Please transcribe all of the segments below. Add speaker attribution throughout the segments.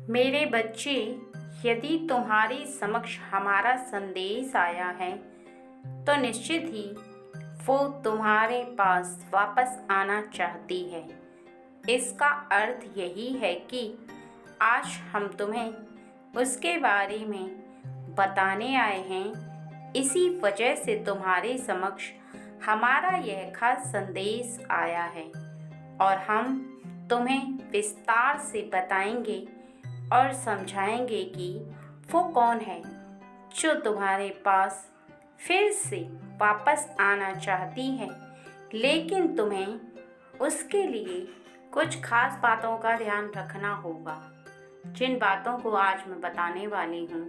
Speaker 1: मेरे बच्चे, यदि तुम्हारे समक्ष हमारा संदेश आया है तो निश्चित ही वो तुम्हारे पास वापस आना चाहती है। इसका अर्थ यही है कि आज हम तुम्हें उसके बारे में बताने आए हैं। इसी वजह से तुम्हारे समक्ष हमारा यह खास संदेश आया है और हम तुम्हें विस्तार से बताएंगे और समझाएंगे कि वो कौन है जो तुम्हारे पास फिर से वापस आना चाहती है। लेकिन तुम्हें उसके लिए कुछ खास बातों का ध्यान रखना होगा, जिन बातों को आज मैं बताने वाली हूँ।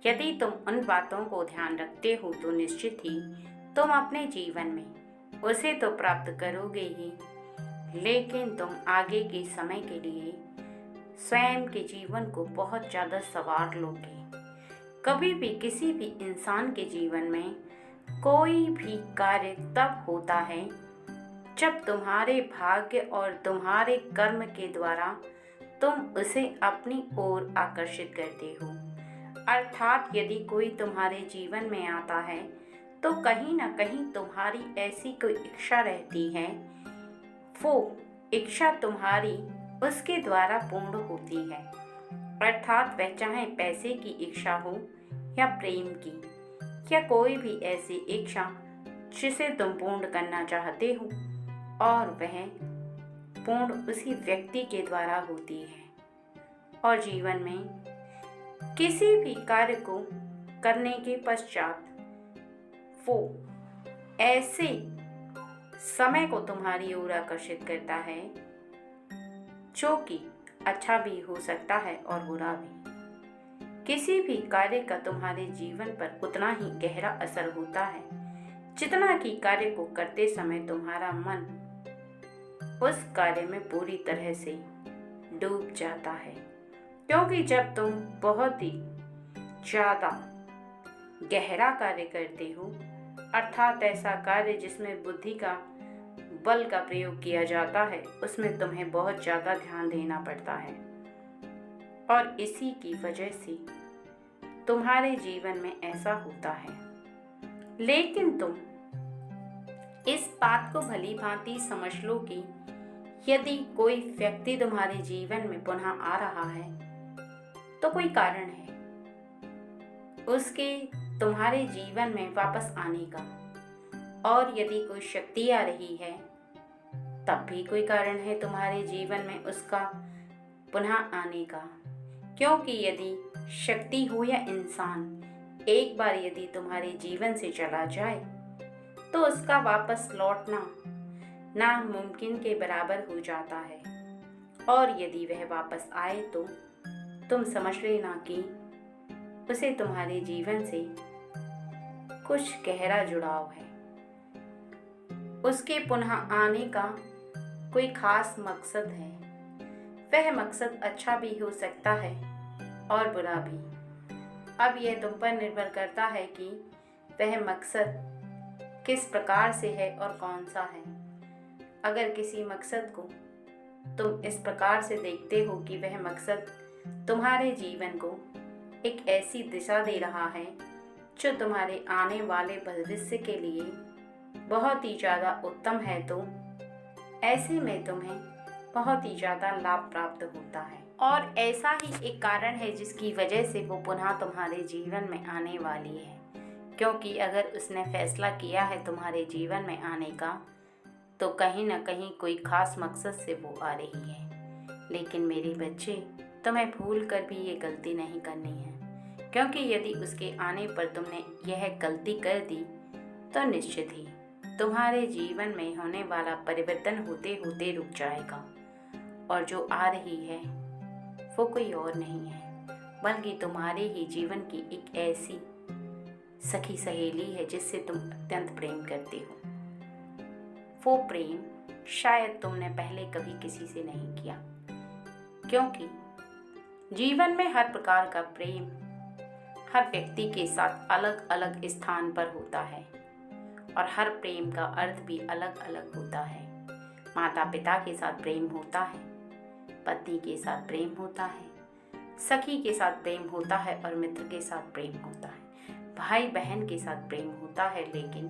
Speaker 1: यदि तुम उन बातों को ध्यान रखते हो तो निश्चित ही तुम अपने जीवन में उसे तो प्राप्त करोगे ही, लेकिन तुम आगे के समय के लिए स्वयं के जीवन को बहुत ज़्यादा संवार लोगे। कभी भी किसी भी इंसान के जीवन में कोई भी कार्य तब होता है जब तुम्हारे भाग्य और तुम्हारे कर्म के द्वारा तुम उसे अपनी ओर आकर्षित करते हो। अर्थात यदि कोई तुम्हारे जीवन में आता है तो कहीं ना कहीं तुम्हारी ऐसी कोई इच्छा रहती है, वो इच्छा तुम्हारी उसके द्वारा पूर्ण होती है। अर्थात वह चाहे पैसे की इच्छा हो या प्रेम की या कोई भी ऐसी इच्छा जिसे तुम पूर्ण करना चाहते हो, और वह पूर्ण उसी व्यक्ति के द्वारा होती है। और जीवन में किसी भी कार्य को करने के पश्चात वो ऐसे समय को तुम्हारी ओर आकर्षित करता है जो कि अच्छा भी हो सकता है और बुरा भी। किसी भी कार्य का तुम्हारे जीवन पर उतना ही गहरा असर होता है जितना कि कार्य को करते समय तुम्हारा मन उस कार्य में पूरी तरह से डूब जाता है। क्योंकि जब तुम बहुत ही ज़्यादा गहरा कार्य करते हो, अर्थात ऐसा कार्य जिसमें बुद्धि का बल का प्रयोग किया जाता है, उसमें तुम्हें बहुत ज़्यादा ध्यान देना पड़ता है। और इसी की वजह से तुम्हारे जीवन में ऐसा होता है। लेकिन तुम इस बात को भली भांति समझ लो कि यदि कोई व्यक्ति तुम्हारे जीवन में पुनः आ रहा है तो कोई कारण है उसके तुम्हारे जीवन में वापस आने का, और यदि कोई शक्ति आ रही है तब भी कोई कारण है तुम्हारे जीवन में उसका पुनः आने का। क्योंकि यदि शक्ति हो या इंसान एक बार यदि तुम्हारे जीवन से चला जाए तो उसका वापस लौटना नामुमकिन के बराबर हो जाता है। और यदि वह वापस आए तो तुम समझ लेना कि उसे तुम्हारे जीवन से कुछ गहरा जुड़ाव है। उसके पुनः आने का कोई खास मकसद है। वह मकसद अच्छा भी हो सकता है और बुरा भी। अब यह तुम पर निर्भर करता है कि वह मकसद किस प्रकार से है और कौन सा है। अगर किसी मकसद को तुम इस प्रकार से देखते हो कि वह मकसद तुम्हारे जीवन को एक ऐसी दिशा दे रहा है जो तुम्हारे आने वाले भविष्य के लिए बहुत ही ज़्यादा उत्तम है, तो ऐसे में तुम्हें बहुत ही ज़्यादा लाभ प्राप्त होता है। और ऐसा ही एक कारण है जिसकी वजह से वो पुनः तुम्हारे जीवन में आने वाली है। क्योंकि अगर उसने फैसला किया है तुम्हारे जीवन में आने का तो कहीं ना कहीं कोई खास मकसद से वो आ रही है। लेकिन मेरे बच्चे, तुम्हें भूल कर भी ये गलती नहीं करनी है। क्योंकि यदि उसके आने पर तुमने यह गलती कर दी तो निश्चित ही तुम्हारे जीवन में होने वाला परिवर्तन होते होते रुक जाएगा। और जो आ रही है वो कोई और नहीं है बल्कि तुम्हारे ही जीवन की एक ऐसी सखी सहेली है जिससे तुम अत्यंत प्रेम करते हो। वो प्रेम शायद तुमने पहले कभी किसी से नहीं किया, क्योंकि जीवन में हर प्रकार का प्रेम हर व्यक्ति के साथ अलग अलग स्थान पर होता है और हर प्रेम का अर्थ भी अलग अलग होता है। माता पिता के साथ प्रेम होता है, पति के साथ प्रेम होता है, सखी के साथ प्रेम होता है और मित्र के साथ प्रेम होता है, भाई बहन के साथ प्रेम होता है, लेकिन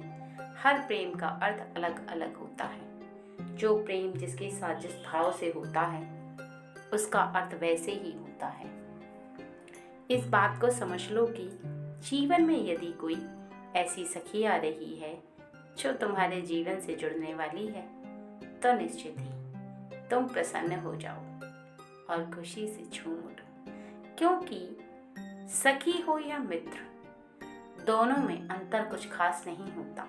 Speaker 1: हर प्रेम का अर्थ अलग अलग होता है। जो प्रेम जिसके साथ जिस भाव से होता है उसका अर्थ वैसे ही होता है। इस बात को समझ लो कि जीवन में यदि कोई ऐसी सखी आ रही है जो तुम्हारे जीवन से जुड़ने वाली है तो निश्चित ही तुम प्रसन्न हो जाओ और खुशी से झूम उठो, क्योंकि सखी हो या मित्र दोनों में अंतर कुछ खास नहीं होता,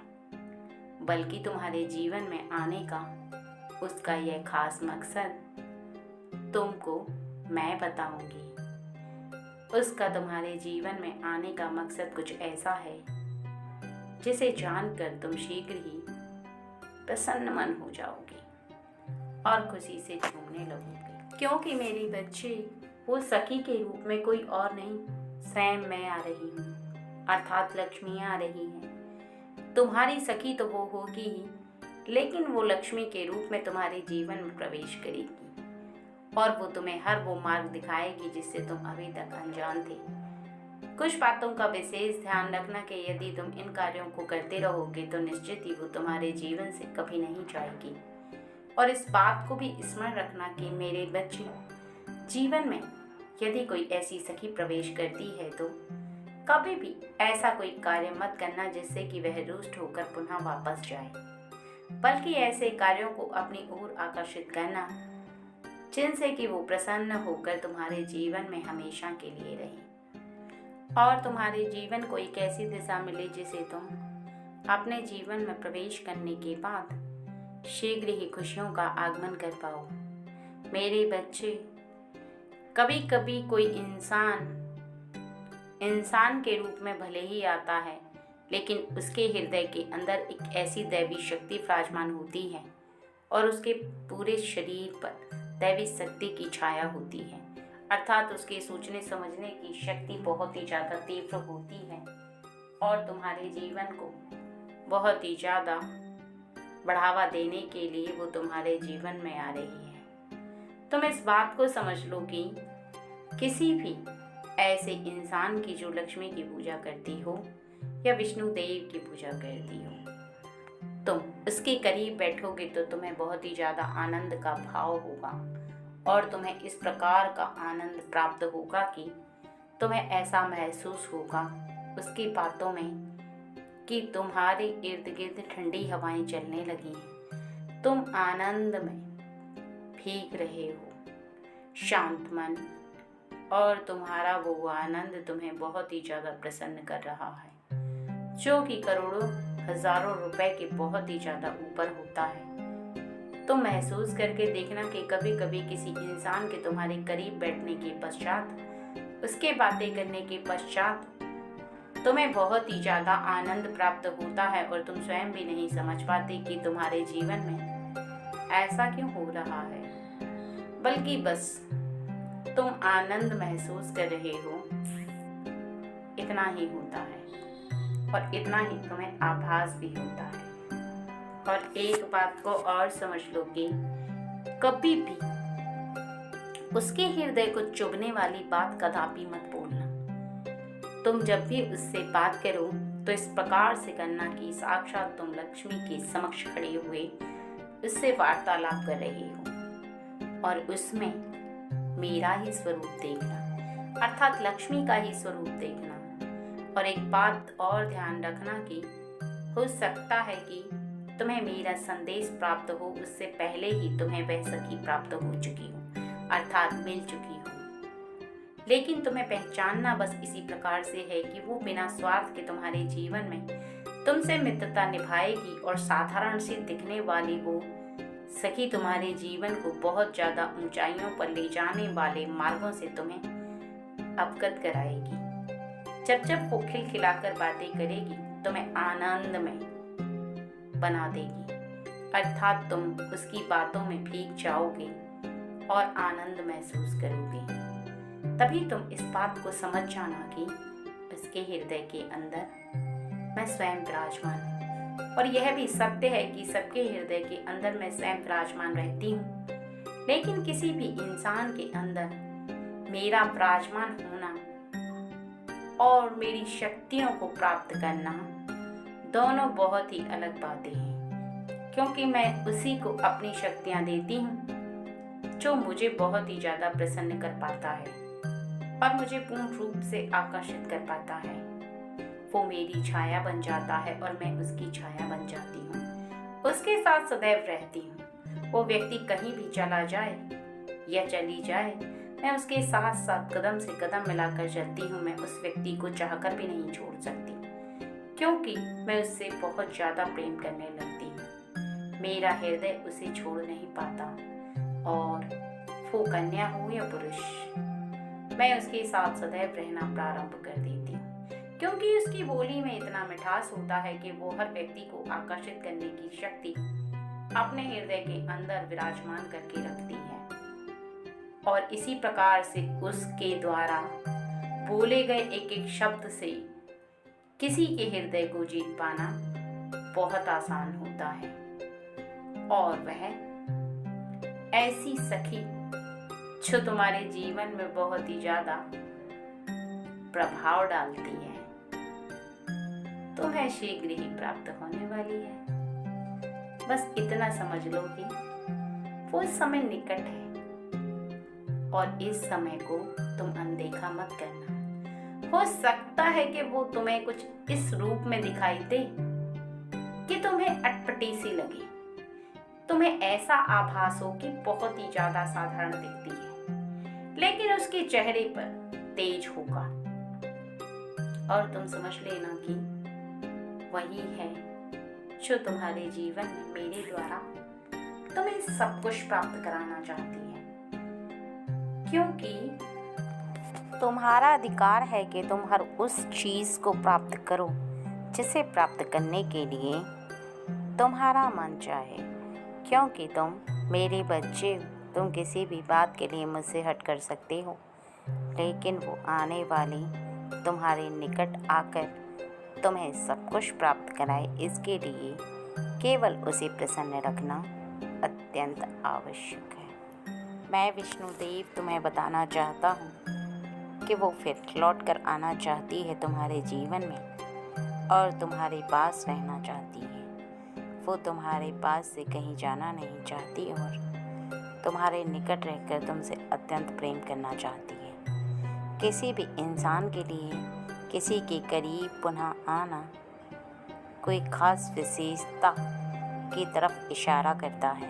Speaker 1: बल्कि तुम्हारे जीवन में आने का उसका यह खास मकसद तुमको मैं बताऊंगी। उसका तुम्हारे जीवन में आने का मकसद कुछ ऐसा है जिसे जानकर तुम शीघ्र ही प्रसन्न मन हो जाओगे और खुशी से झूमने लगोगे, क्योंकि मेरी बच्चे वो सखी के रूप में कोई और नहीं, स्वयं मैं आ रही हूँ, अर्थात लक्ष्मी आ रही है। तुम्हारी सखी तो वो होगी ही, लेकिन वो लक्ष्मी के रूप में तुम्हारे जीवन में प्रवेश करेगी और वो तुम्हें हर वो मार्ग दिखाएगी जिससे तुम अभी तक अनजान थे। कुछ बातों का विशेष ध्यान रखना कि यदि तुम इन कार्यों को करते रहोगे तो निश्चित ही वो तुम्हारे जीवन से कभी नहीं जाएगी। और इस बात को भी स्मरण रखना कि मेरे बच्चे, जीवन में यदि कोई ऐसी सखी प्रवेश करती है तो कभी भी ऐसा कोई कार्य मत करना जिससे कि वह रुष्ट होकर पुनः वापस जाए, बल्कि ऐसे कार्यों को अपनी ओर आकर्षित करना जिनसे कि वो प्रसन्न होकर तुम्हारे जीवन में हमेशा के लिए रहे और तुम्हारे जीवन को एक ऐसी दिशा मिले जिसे तुम अपने जीवन में प्रवेश करने के बाद शीघ्र ही खुशियों का आगमन कर पाओ। मेरे बच्चे, कभी कभी कोई इंसान के रूप में भले ही आता है, लेकिन उसके हृदय के अंदर एक ऐसी दैवी शक्ति विराजमान होती है और उसके पूरे शरीर पर दैवी शक्ति की छाया होती है, अर्थात उसके सोचने समझने की शक्ति बहुत ही ज़्यादा तीव्र होती है और तुम्हारे जीवन को बहुत ही ज़्यादा बढ़ावा देने के लिए वो तुम्हारे जीवन में आ रही है। तुम इस बात को समझ लो कि किसी भी ऐसे इंसान की जो लक्ष्मी की पूजा करती हो या विष्णु देव की पूजा करती हो, तुम उसके करीब बैठोगे तो तुम्हें बहुत ही ज़्यादा आनंद का भाव होगा और तुम्हें इस प्रकार का आनंद प्राप्त होगा कि तुम्हें ऐसा महसूस होगा उसकी बातों में कि तुम्हारे इर्द गिर्द ठंडी हवाएं चलने लगी हैं, तुम आनंद में भीग रहे हो, शांत मन, और तुम्हारा वो आनंद तुम्हें बहुत ही ज़्यादा प्रसन्न कर रहा है, जो कि करोड़ों हजारों रुपए के बहुत ही ज़्यादा ऊपर होता है। तुम महसूस करके देखना कि कभी कभी किसी इंसान के तुम्हारे करीब बैठने के पश्चात, उसके बातें करने के पश्चात तुम्हें बहुत ही ज़्यादा आनंद प्राप्त होता है और तुम स्वयं भी नहीं समझ पाते कि तुम्हारे जीवन में ऐसा क्यों हो रहा है, बल्कि बस तुम आनंद महसूस कर रहे हो, इतना ही होता है और इतना ही तुम्हें आभास भी होता है। और एक बात को और समझ लो कि कभी भी उसके हृदय को चुभने वाली बात कदापि मत बोलना। तुम जब भी उससे बात करो तो इस प्रकार से करना कि साक्षात तुम लक्ष्मी के समक्ष खड़े हुए उससे वार्तालाप कर रहे हो और उसमें मेरा ही स्वरूप देखना, अर्थात लक्ष्मी का ही स्वरूप देखना। और एक बात और ध्यान रखना कि हो सकता है कि तुम्हें मेरा संदेश प्राप्त हो उससे पहले ही तुम्हें वह सखी प्राप्त हो चुकी हो, अर्थात मिल चुकी हो, लेकिन तुम्हें पहचानना बस इसी प्रकार से है कि वो बिना स्वार्थ के तुम्हारे जीवन में तुमसे मित्रता निभाएगी और साधारण सी दिखने वाली वो सखी तुम्हारे जीवन को बहुत ज़्यादा ऊंचाइयों पर ले जाने वाले मार्गों से तुम्हें अवगत कराएगी। जब वो खिलखिलाकर बातें करेगी तुम्हें आनंद में बना देगी, अर्थात तुम उसकी बातों में भीग जाओगे और आनंद महसूस करोगे। तभी तुम इस बात को समझ जाना कि उसके हृदय के अंदर मैं स्वयं विराजमान हूँ और यह भी सत्य है कि सबके हृदय के अंदर मैं स्वयं विराजमान रहती हूँ, लेकिन किसी भी इंसान के अंदर मेरा विराजमान होना और मेरी शक्तियों को प्राप्त करना दोनों बहुत ही अलग बातें हैं, क्योंकि मैं उसी को अपनी शक्तियाँ देती हूँ जो मुझे बहुत ही ज़्यादा प्रसन्न कर पाता है और मुझे पूर्ण रूप से आकर्षित कर पाता है। वो मेरी छाया बन जाता है और मैं उसकी छाया बन जाती हूँ, उसके साथ सदैव रहती हूँ। वो व्यक्ति कहीं भी चला जाए या चली जाए, मैं उसके साथ साथ कदम से कदम मिलाकर चलती हूँ। मैं उस व्यक्ति को चाहकर भी नहीं छोड़ सकती, क्योंकि मैं उससे बहुत ज़्यादा प्रेम करने लगती हूँ। मेरा हृदय उसे छोड़ नहीं पाता, और वो कन्या हो या पुरुष, मैं उसके साथ सदैव रहना प्रारंभ कर देती हूँ, क्योंकि उसकी बोली में इतना मिठास होता है कि वो हर व्यक्ति को आकर्षित करने की शक्ति अपने हृदय के अंदर विराजमान करके रखती है। और इसी प्रकार से उसके द्वारा बोले गए एक एक शब्द से किसी के हृदय को जीत पाना बहुत आसान होता है। और वह ऐसी सखी जो तुम्हारे जीवन में बहुत ही ज्यादा प्रभाव डालती है, तुम्हें शीघ्र ही प्राप्त होने वाली है। बस इतना समझ लो कि वो समय निकट है और इस समय को तुम अनदेखा मत करना। हो सकता है कि वो तुम्हें कुछ इस रूप में दिखाई दे कि तुम्हें अटपटी सी लगे, तुम्हें ऐसा आभास हो कि बहुत ही ज्यादा साधारण दिखती है, लेकिन उसके चेहरे पर तेज होगा और तुम समझ लेना कि वही है जो तुम्हारे जीवन में मेरे द्वारा तुम्हें सब कुछ प्राप्त कराना चाहती है। क्योंकि तुम्हारा अधिकार है कि तुम हर उस चीज को प्राप्त करो जिसे प्राप्त करने के लिए तुम्हारा मन चाहे, क्योंकि तुम मेरे बच्चे हो। तुम किसी भी बात के लिए मुझसे हट कर सकते हो, लेकिन वो आने वाली तुम्हारे निकट आकर तुम्हें सब कुछ प्राप्त कराए, इसके लिए केवल उसे प्रसन्न रखना अत्यंत आवश्यक है। मैं विष्णुदेव तुम्हें बताना चाहता हूँ कि वो फिर लौट कर आना चाहती है तुम्हारे जीवन में और तुम्हारे पास रहना चाहती है। वो तुम्हारे पास से कहीं जाना नहीं चाहती और तुम्हारे निकट रहकर तुमसे अत्यंत प्रेम करना चाहती है। किसी भी इंसान के लिए किसी के करीब पुनः आना कोई खास विशेषता की तरफ इशारा करता है,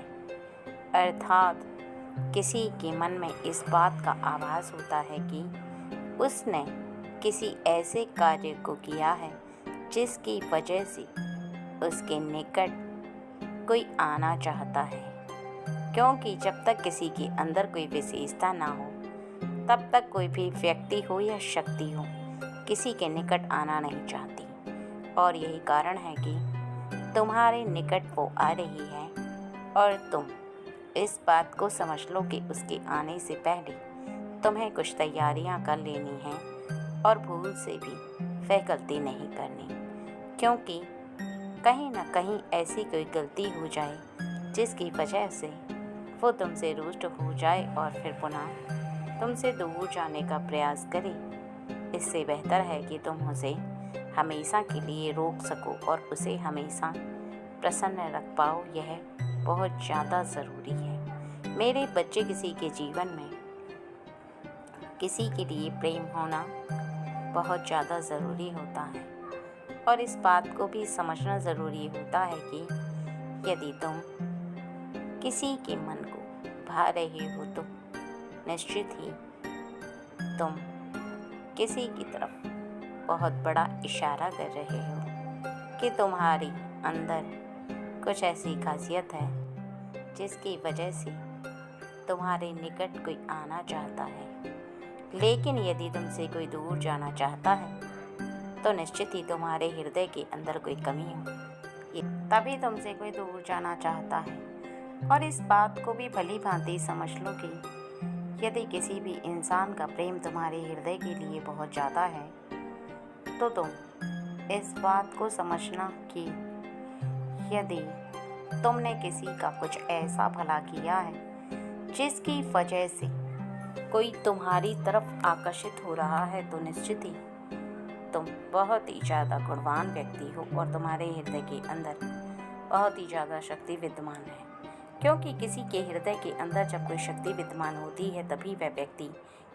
Speaker 1: अर्थात किसी के मन में इस बात का आभास होता है कि उसने किसी ऐसे कार्य को किया है जिसकी वजह से उसके निकट कोई आना चाहता है। क्योंकि जब तक किसी के अंदर कोई विशेषता ना हो, तब तक कोई भी व्यक्ति हो या शक्ति हो किसी के निकट आना नहीं चाहती। और यही कारण है कि तुम्हारे निकट वो आ रही है और तुम इस बात को समझ लो कि उसके आने से पहले तुम्हें कुछ तैयारियां कर लेनी हैं और भूल से भी वह गलती नहीं करनी, क्योंकि कहीं ना कहीं ऐसी कोई गलती हो जाए जिसकी वजह से वो तुमसे रुष्ट हो जाए और फिर पुनः तुमसे दूर जाने का प्रयास करे। इससे बेहतर है कि तुम उसे हमेशा के लिए रोक सको और उसे हमेशा प्रसन्न रख पाओ। यह बहुत ज़्यादा ज़रूरी है। मेरे बच्चे, किसी के जीवन में किसी के लिए प्रेम होना बहुत ज़्यादा ज़रूरी होता है और इस बात को भी समझना ज़रूरी होता है कि यदि तुम किसी के मन को भा रहे हो तो निश्चित ही तुम किसी की तरफ बहुत बड़ा इशारा कर रहे हो कि तुम्हारी अंदर कुछ ऐसी खासियत है जिसकी वजह से तुम्हारे निकट कोई आना चाहता है। लेकिन यदि तुमसे कोई दूर जाना चाहता है तो निश्चित ही तुम्हारे हृदय के अंदर कोई कमी हो, तभी तुमसे कोई दूर जाना चाहता है। और इस बात को भी भली भांति समझ लो कि यदि किसी भी इंसान का प्रेम तुम्हारे हृदय के लिए बहुत ज़्यादा है तो तुम इस बात को समझना कि यदि तुमने किसी का कुछ ऐसा भला किया है जिसकी वजह से कोई तुम्हारी तरफ आकर्षित हो रहा है तो निश्चित ही तुम बहुत ही ज़्यादा गुणवान व्यक्ति हो और तुम्हारे हृदय के अंदर बहुत ही ज़्यादा शक्ति विद्यमान है। क्योंकि किसी के हृदय के अंदर जब कोई शक्ति विद्यमान होती है तभी वह व्यक्ति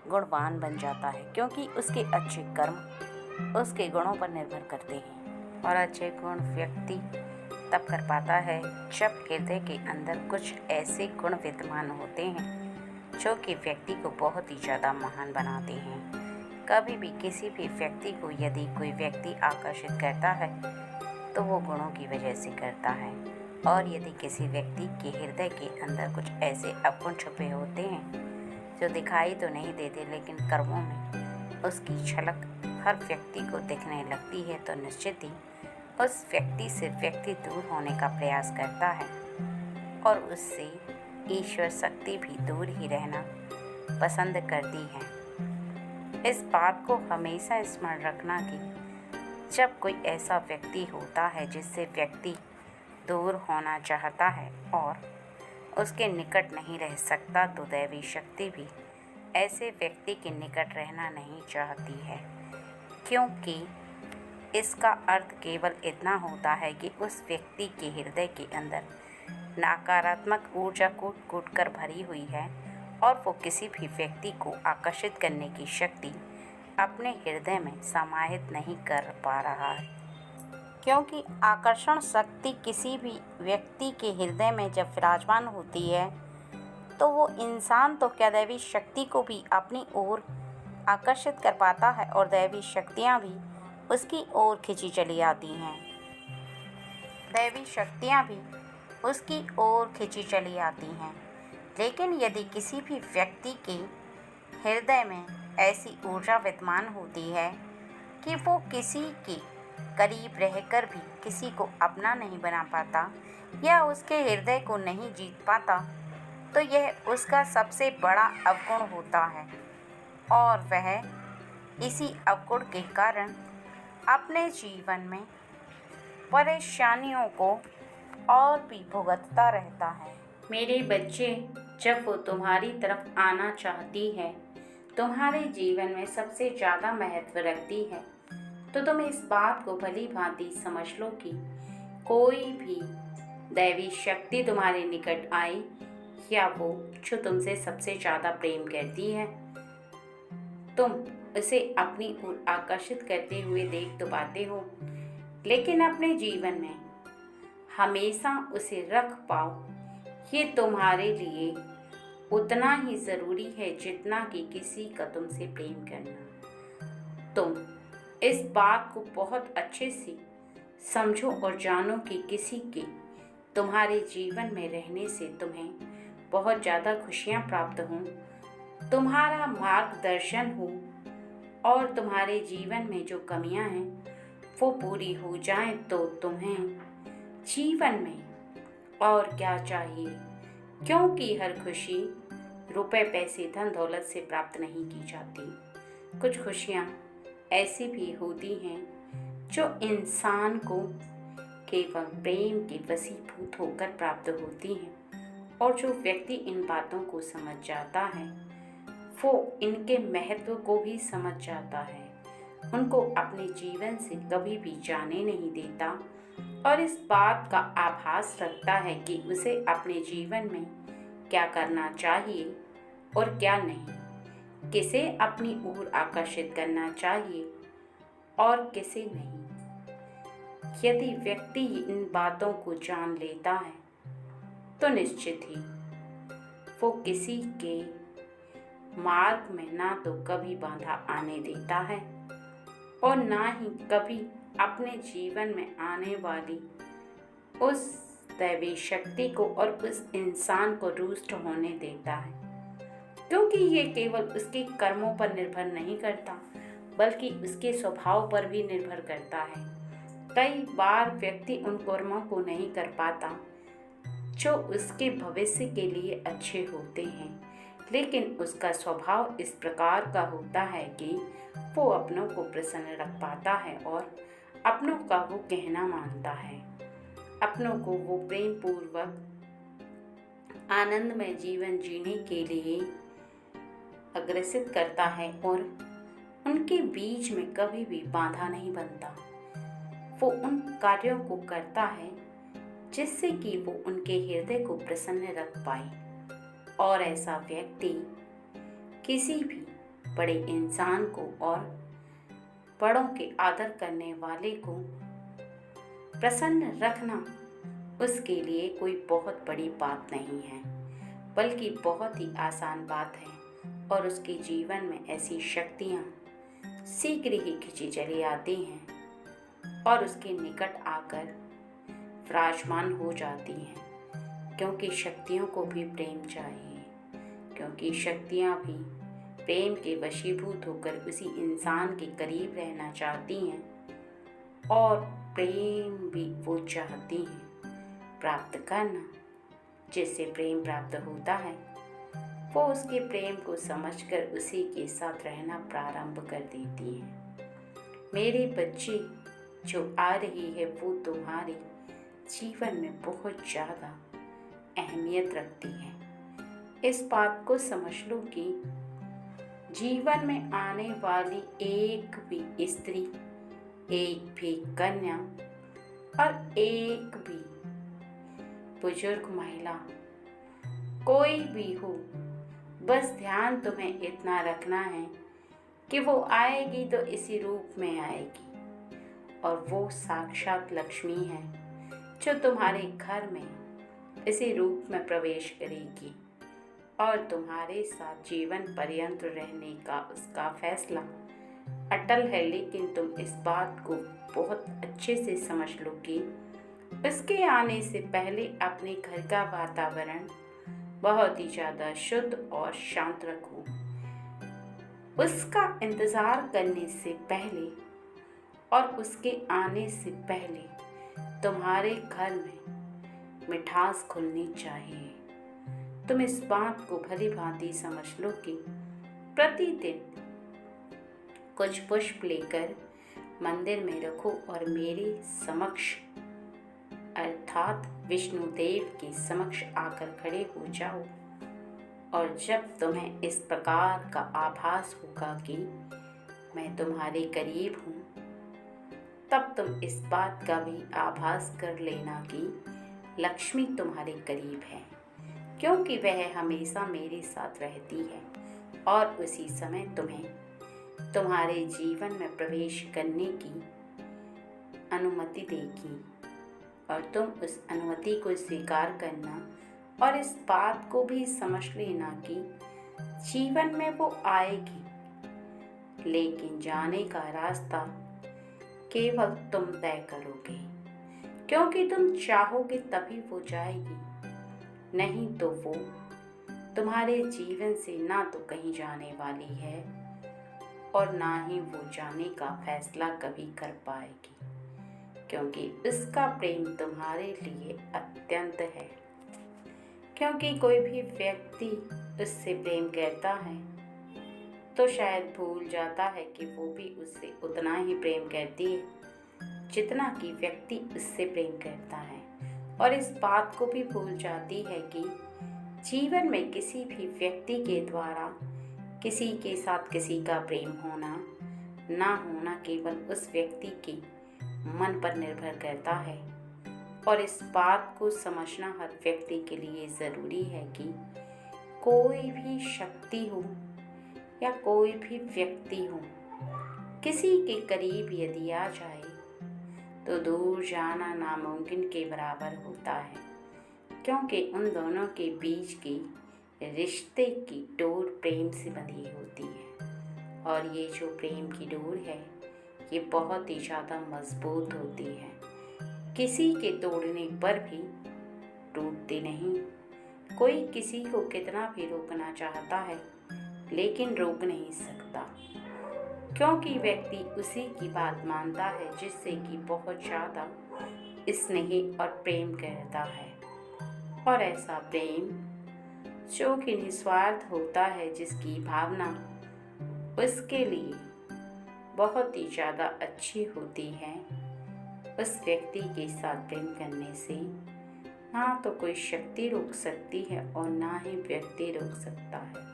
Speaker 1: गुणवान बन जाता है, क्योंकि उसके अच्छे कर्म उसके गुणों पर निर्भर करते हैं। और अच्छे गुण व्यक्ति तब कर पाता है जब हृदय के अंदर कुछ ऐसे गुण विद्यमान होते हैं जो कि व्यक्ति को बहुत ही ज़्यादा महान बनाते हैं। कभी भी किसी भी व्यक्ति को यदि कोई व्यक्ति आकर्षित करता है तो वो गुणों की वजह से करता है, और यदि किसी व्यक्ति के हृदय के अंदर कुछ ऐसे अवगुण छुपे होते हैं जो दिखाई तो नहीं देते लेकिन कर्मों में उसकी झलक हर व्यक्ति को दिखने लगती है, तो निश्चित ही उस व्यक्ति से व्यक्ति दूर होने का प्रयास करता है और उससे ईश्वर शक्ति भी दूर ही रहना पसंद करती है। इस बात को हमेशा स्मरण रखना कि जब कोई ऐसा व्यक्ति होता है जिससे व्यक्ति दूर होना चाहता है और उसके निकट नहीं रह सकता, तो दैवी शक्ति भी ऐसे व्यक्ति के निकट रहना नहीं चाहती है, क्योंकि इसका अर्थ केवल इतना होता है कि उस व्यक्ति के हृदय के अंदर नकारात्मक ऊर्जा कूट कूट कर भरी हुई है और वो किसी भी व्यक्ति को आकर्षित करने की शक्ति अपने हृदय में समाहित नहीं कर पा रहा है। क्योंकि आकर्षण शक्ति किसी भी व्यक्ति के हृदय में जब विराजमान होती है तो वो इंसान तो क्या दैवी शक्ति को भी अपनी ओर आकर्षित कर पाता है और दैवी शक्तियाँ भी उसकी ओर खिंची चली आती हैं। दैवी शक्तियाँ भी उसकी ओर खिंची चली आती हैं। लेकिन यदि किसी भी व्यक्ति के हृदय में ऐसी ऊर्जा विद्यमान होती है कि वो किसी के करीब रहकर भी किसी को अपना नहीं बना पाता या उसके हृदय को नहीं जीत पाता, तो यह उसका सबसे बड़ा अवगुण होता है और वह इसी अवगुण के कारण अपने जीवन में परेशानियों को और भी भुगतता रहता है। मेरे बच्चे, जब वो तुम्हारी तरफ आना चाहती है, तुम्हारे जीवन में सबसे ज़्यादा महत्व रखती है, तो तुम इस बात को भली भांति समझ लो कि कोई भी दैवी शक्ति तुम्हारे निकट आई या वो जो तुमसे सबसे ज़्यादा प्रेम करती है, तुम उसे अपनी ओर आकर्षित करते हुए देख तो पाते हो, लेकिन अपने जीवन में हमेशा उसे रख पाओ, ये तुम्हारे लिए उतना ही ज़रूरी है जितना कि किसी का तुमसे प्रेम करना। तुम इस बात को बहुत अच्छे से समझो और जानो कि किसी के तुम्हारे जीवन में रहने से तुम्हें बहुत ज़्यादा खुशियाँ प्राप्त हों, तुम्हारा मार्गदर्शन हो और तुम्हारे जीवन में जो कमियां हैं वो पूरी हो जाएं, तो तुम्हें जीवन में और क्या चाहिए। क्योंकि हर खुशी रुपए पैसे धन दौलत से प्राप्त नहीं की जाती। कुछ खुशियाँ ऐसी भी होती हैं जो इंसान को केवल प्रेम के वशीभूत होकर प्राप्त होती हैं, और जो व्यक्ति इन बातों को समझ जाता है वो इनके महत्व को भी समझ जाता है, उनको अपने जीवन से कभी भी जाने नहीं देता और इस बात का आभास रखता है कि उसे अपने जीवन में क्या करना चाहिए और क्या नहीं, किसे अपनी ओर आकर्षित करना चाहिए और किसे नहीं। यदि व्यक्ति इन बातों को जान लेता है तो निश्चित ही वो किसी के मार्ग में ना तो कभी बाधा आने देता है और ना ही कभी अपने जीवन में आने वाली उस दैवी शक्ति को और उस इंसान को रुष्ट होने देता है, क्योंकि ये केवल उसके कर्मों पर निर्भर नहीं करता बल्कि उसके स्वभाव पर भी निर्भर करता है। कई बार व्यक्ति उन कर्मों को नहीं कर पाता जो उसके भविष्य के लिए अच्छे होते हैं, लेकिन उसका स्वभाव इस प्रकार का होता है कि वो अपनों को प्रसन्न रख पाता है और अपनों का वो कहना मानता है। अपनों को वो प्रेम पूर्वक आनंदमय जीवन जीने के लिए अग्रसित करता है और उनके बीच में कभी भी बाधा नहीं बनता। वो उन कार्यों को करता है जिससे कि वो उनके हृदय को प्रसन्न रख पाए। और ऐसा व्यक्ति किसी भी बड़े इंसान को और बड़ों के आदर करने वाले को प्रसन्न रखना उसके लिए कोई बहुत बड़ी बात नहीं है, बल्कि बहुत ही आसान बात है। और उसके जीवन में ऐसी शक्तियाँ शीघ्र ही खिंची चली आती हैं और उसके निकट आकर विराजमान हो जाती हैं, क्योंकि शक्तियों को भी प्रेम चाहिए, क्योंकि शक्तियाँ भी प्रेम के वशीभूत होकर उसी इंसान के करीब रहना चाहती हैं और प्रेम भी वो चाहती हैं प्राप्त करना। जिससे प्रेम प्राप्त होता है वो उसके प्रेम को समझकर उसी के साथ रहना प्रारंभ कर देती है। मेरी बच्ची जो आ रही है वो तुम्हारे जीवन में बहुत ज़्यादा अहमियत रखती है। इस बात को समझ लो कि जीवन में आने वाली एक भी स्त्री, एक भी कन्या और एक भी बुजुर्ग महिला, कोई भी हो, बस ध्यान तुम्हें इतना रखना है कि वो आएगी तो इसी रूप में आएगी। और वो साक्षात लक्ष्मी है जो तुम्हारे घर में इसी रूप में प्रवेश करेगी और तुम्हारे साथ जीवन पर्यंत रहने का उसका फैसला अटल है। लेकिन तुम इस बात को बहुत अच्छे से समझ लो कि उसके आने से पहले अपने घर का वातावरण बहुत ही ज़्यादा शुद्ध और शांत रखो। उसका इंतज़ार करने से पहले और उसके आने से पहले तुम्हारे घर में मिठास खुलनी चाहिए। तुम इस बात को भली भांति समझ लो कि प्रतिदिन कुछ पुष्प लेकर मंदिर में रखो और मेरे समक्ष अर्थात विष्णुदेव के समक्ष आकर खड़े हो जाओ। और जब तुम्हें इस प्रकार का आभास होगा कि मैं तुम्हारे करीब हूँ, तब तुम इस बात का भी आभास कर लेना कि लक्ष्मी तुम्हारे करीब है, क्योंकि वह हमेशा मेरे साथ रहती है और उसी समय तुम्हें तुम्हारे जीवन में प्रवेश करने की अनुमति देगी। और तुम उस अनुमति को स्वीकार करना और इस बात को भी समझ लेना कि जीवन में वो आएगी, लेकिन जाने का रास्ता केवल तुम तय करोगे, क्योंकि तुम चाहोगे तभी वो जाएगी, नहीं तो वो तुम्हारे जीवन से ना तो कहीं जाने वाली है और ना ही वो जाने का फैसला कभी कर पाएगी, क्योंकि उसका प्रेम तुम्हारे लिए अत्यंत है। क्योंकि कोई भी व्यक्ति उससे प्रेम करता है तो शायद भूल जाता है कि वो भी उससे उतना ही प्रेम करती है जितना कि व्यक्ति उससे प्रेम करता है, और इस बात को भी भूल जाती है कि जीवन में किसी भी व्यक्ति के द्वारा किसी के साथ किसी का प्रेम होना ना होना केवल उस व्यक्ति के मन पर निर्भर करता है। और इस बात को समझना हर व्यक्ति के लिए ज़रूरी है कि कोई भी शक्ति हो या कोई भी व्यक्ति हो, किसी के करीब यदि आ जाए तो दूर जाना नामुमकिन के बराबर होता है, क्योंकि उन दोनों के बीच की रिश्ते की डोर प्रेम से बंधी होती है। और ये जो प्रेम की डोर है ये बहुत ही ज़्यादा मजबूत होती है, किसी के तोड़ने पर भी टूटती नहीं। कोई किसी को कितना भी रोकना चाहता है लेकिन रोक नहीं सकता, क्योंकि व्यक्ति उसी की बात मानता है जिससे कि बहुत ज़्यादा स्नेह और प्रेम करता है। और ऐसा प्रेम जो कि निस्वार्थ होता है, जिसकी भावना उसके लिए बहुत ही ज़्यादा अच्छी होती है, उस व्यक्ति के साथ प्रेम करने से ना तो कोई शक्ति रोक सकती है और ना ही व्यक्ति रोक सकता है।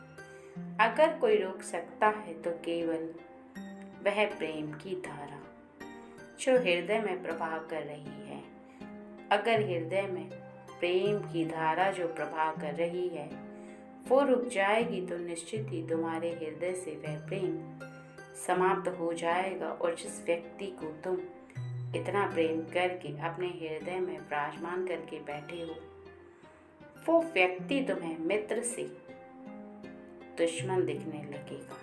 Speaker 1: अगर कोई रोक सकता है तो केवल वह प्रेम की धारा जो हृदय में प्रवाह कर रही है। अगर हृदय में प्रेम की धारा जो प्रवाह कर रही है वो रुक जाएगी तो निश्चित ही तुम्हारे हृदय से वह प्रेम समाप्त हो जाएगा। और जिस व्यक्ति को तुम इतना प्रेम करके अपने हृदय में विराजमान करके बैठे हो वो व्यक्ति तुम्हें मित्र से दुश्मन दिखने लगेगा,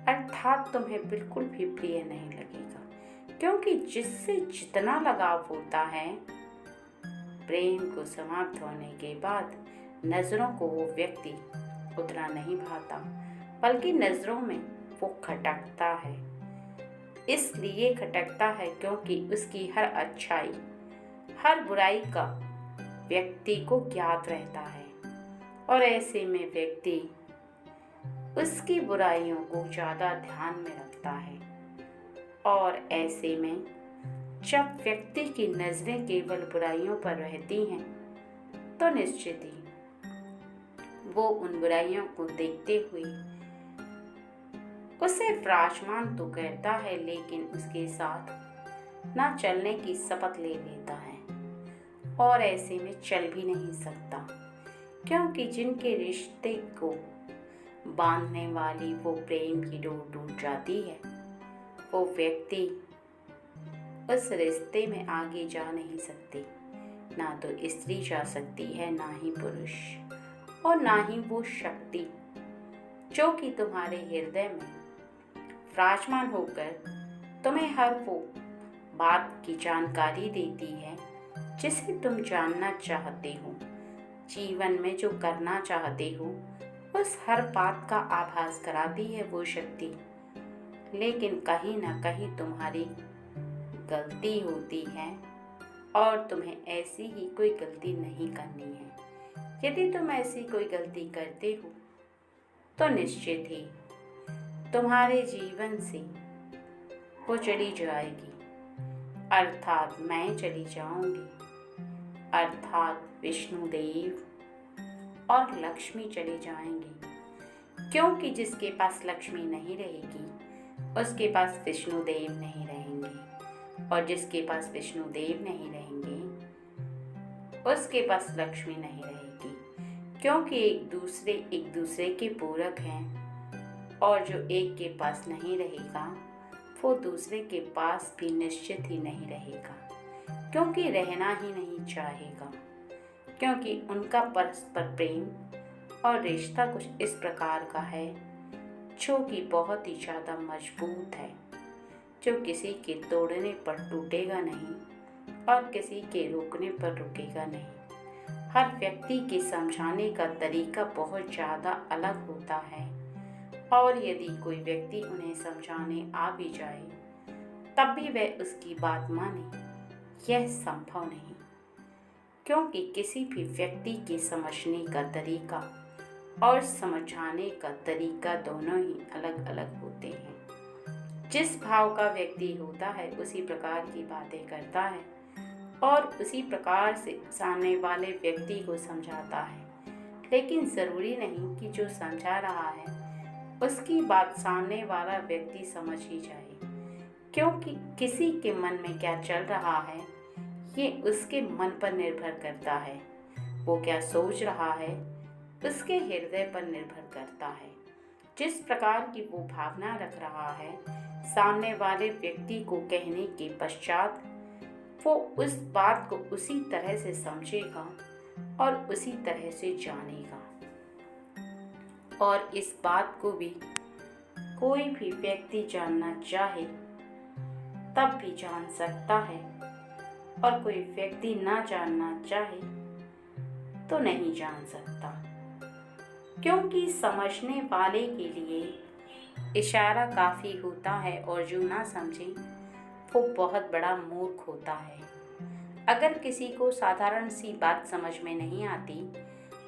Speaker 1: अर्थात तुम्हें बिल्कुल भी प्रिय नहीं लगेगा। क्योंकि जिससे जितना लगाव होता है प्रेम को समाप्त होने के बाद नजरों को वो व्यक्ति उतना नहीं भाता, बल्कि नजरों में वो खटकता है। इसलिए खटकता है क्योंकि उसकी हर अच्छाई हर बुराई का व्यक्ति को ज्ञात रहता है और ऐसे में व्यक्ति उसकी बुराइयों को ज़्यादा ध्यान में रखता है। और ऐसे में जब व्यक्ति की नज़रें केवल बुराइयों पर रहती हैं तो निश्चित ही वो उन बुराइयों को देखते हुए उसे विराजमान तो करता है लेकिन उसके साथ ना चलने की शपथ ले लेता है और ऐसे में चल भी नहीं सकता। क्योंकि जिनके रिश्ते को बांधने वाली वो प्रेम की डोर टूट जाती है वो व्यक्ति उस रिश्ते में आगे जा नहीं सकती। ना तो स्त्री जा सकती है, ना ही पुरुष, और ना ही वो शक्ति जो कि तुम्हारे हृदय में विराजमान होकर तुम्हें हर वो बात की जानकारी देती है जिसे तुम जानना चाहते हो, जीवन में जो करना चाहते हो उस हर बात का आभास कराती है वो शक्ति। लेकिन कहीं ना कहीं तुम्हारी गलती होती है और तुम्हें ऐसी ही कोई गलती नहीं करनी है। यदि तुम ऐसी कोई गलती करते हो तो निश्चित ही तुम्हारे जीवन से वो चली जाएगी, अर्थात मैं चली जाऊंगी, अर्थात विष्णुदेव और लक्ष्मी चली जाएंगी। क्योंकि जिसके पास लक्ष्मी नहीं रहेगी उसके पास विष्णुदेव नहीं रहेंगे, और जिसके पास विष्णुदेव नहीं रहेंगे उसके पास लक्ष्मी नहीं रहेगी। क्योंकि एक दूसरे के पूरक हैं और जो एक के पास नहीं रहेगा वो दूसरे के पास भी निश्चित ही नहीं रहेगा, क्योंकि रहना ही नहीं चाहेगा। क्योंकि उनका परस्पर प्रेम और रिश्ता कुछ इस प्रकार का है जो कि बहुत ही ज़्यादा मजबूत है, जो किसी के तोड़ने पर टूटेगा नहीं और किसी के रोकने पर रुकेगा नहीं। हर व्यक्ति के समझाने का तरीका बहुत ज़्यादा अलग होता है और यदि कोई व्यक्ति उन्हें समझाने आ भी जाए तब भी वह उसकी बात माने यह संभव नहीं, क्योंकि किसी भी व्यक्ति के समझने का तरीका और समझाने का तरीका दोनों ही अलग अलग होते हैं। जिस भाव का व्यक्ति होता है उसी प्रकार की बातें करता है और उसी प्रकार से सामने वाले व्यक्ति को समझाता है। लेकिन ज़रूरी नहीं कि जो समझा रहा है उसकी बात सामने वाला व्यक्ति समझ ही जाए, क्योंकि किसी के मन में क्या चल रहा है ये उसके मन पर निर्भर करता है। वो क्या सोच रहा है उसके हृदय पर निर्भर करता है। जिस प्रकार की वो भावना रख रहा है सामने वाले व्यक्ति को कहने के पश्चात वो उस बात को उसी तरह से समझेगा और उसी तरह से जानेगा। और इस बात को भी कोई भी व्यक्ति जानना चाहे तब भी जान सकता है, और कोई व्यक्ति ना जानना चाहे तो नहीं जान सकता, क्योंकि समझने वाले के लिए इशारा काफ़ी होता है और जो ना समझे वो बहुत बड़ा मूर्ख होता है। अगर किसी को साधारण सी बात समझ में नहीं आती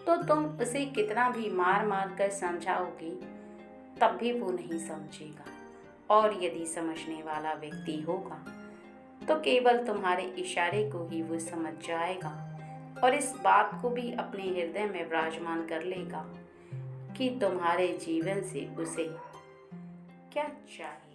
Speaker 1: तो तुम उसे कितना भी मार मार कर समझाओगे तब भी वो नहीं समझेगा, और यदि समझने वाला व्यक्ति होगा तो केवल तुम्हारे इशारे को ही वो समझ जाएगा और इस बात को भी अपने हृदय में विराजमान कर लेगा कि तुम्हारे जीवन से उसे क्या चाहिए।